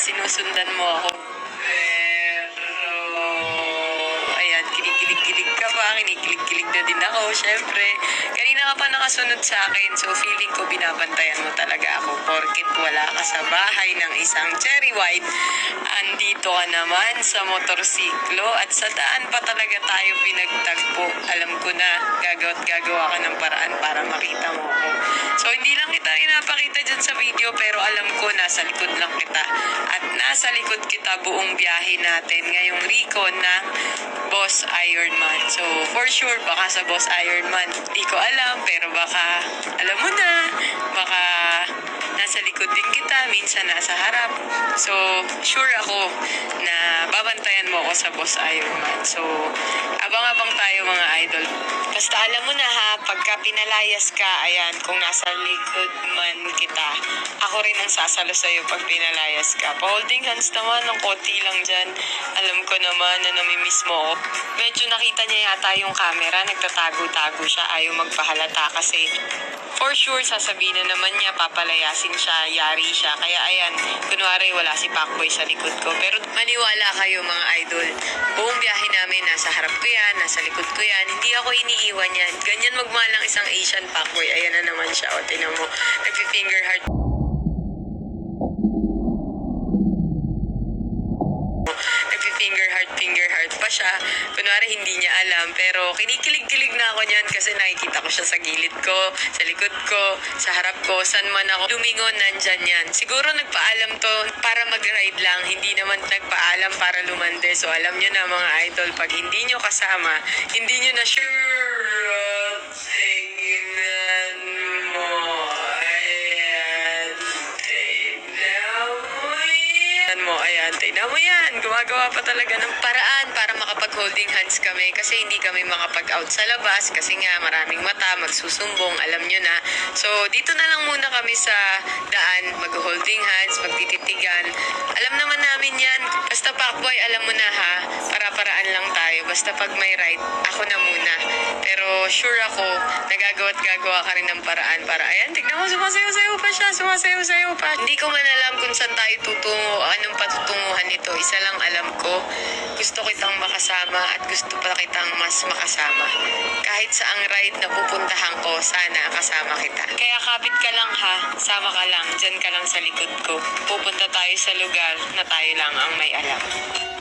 sinusundan mo ako. Pero, ayan, kinikilig-kilig ka pa, kinikilig-kilig na din ako, syempre. Kanina ka pa nakasunod sa akin, so feeling ko binabantayan mo talaga ako porkit wala ka sa bahay ng isang cherry white. Andito ka naman sa motorsiklo at sa daan pa talaga tayo pinagtagpo. Alam ko na gagawa ka ng paraan para makita mo ako. So hindi lang kita pinapakita dyan sa video pero alam ko nasa likod lang kita. At nasa likod kita buong biyahe natin ngayong recon ng Boss Ironman. So for sure baka sa Boss Ironman, di ko alam pero baka alam mo na, baka nasa likod din kita, minsan nasa harap. So, sure ako na babantayan mo ako sa Boss Ironman. So, abang-abang tayo mga idol. Basta alam mo na ha, pagka pinalayas ka, ayan, kung nasa likod man kita, ako rin ang sasalo sa'yo pag pinalayas ka. Pa-holding hands naman, ng konti lang dyan. Alam ko naman na namimiss mo ako. Medyo nakita niya yata yung camera, nagtatago-tago siya, ayaw magpahalata kasi for sure, sasabihin na naman niya, papalayasin siya, yari siya. Kaya ayan, kunwari wala si Pacboy sa likod ko. Pero maniwala kayo mga idol, buong biyahe namin, nasa harap ko yan, nasa likod ko yan, hindi ako iniiwan yan. Ganyan magmalang isang Asian Pacboy, ayan na naman siya. O, tinan mo, nagpi-finger heart. Finger heart pa siya. Kunwari hindi niya alam pero kinikilig-kilig na ako niyan kasi nakikita ko siya sa gilid ko, sa likod ko, sa harap ko, saan man ako lumingon, nandyan yan. Siguro nagpaalam to para mag-ride lang, hindi naman nagpaalam para lumande. So alam nyo na mga idol, pag hindi nyo kasama, hindi nyo na sure tingnan mo. Ayan, tignan mo yan. Gumagawa pa talaga ng paraan para makapag-holding hands kami kasi hindi kami makapag-out sa labas kasi nga maraming mata, magsusumbong, alam nyo na. So, dito na lang muna kami sa daan, mag-holding hands, magtititigan. Alam naman namin yan. Basta Pacboy, alam mo na ha, para-paraan lang tayo. Basta pag may ride, ako na muna. Pero sure ako, nagagawa ka rin ng paraan para, ayan, tignan mo, sumasayaw-sayaw pa siya, sumasayaw-sayaw pa. Hindi ko man alam kung saan tayo tutungo, anong patutunguhan nito. Isa lang alam ko, gusto kitang makasama at gusto pa kitang mas makasama. Kahit saang ride na pupuntahan ko, sana kasama kita. Kaya kapit ka lang ha, sama ka lang, dyan ka lang sa likod ko. Pupunta tayo sa lugar na tayo lang ang may alam.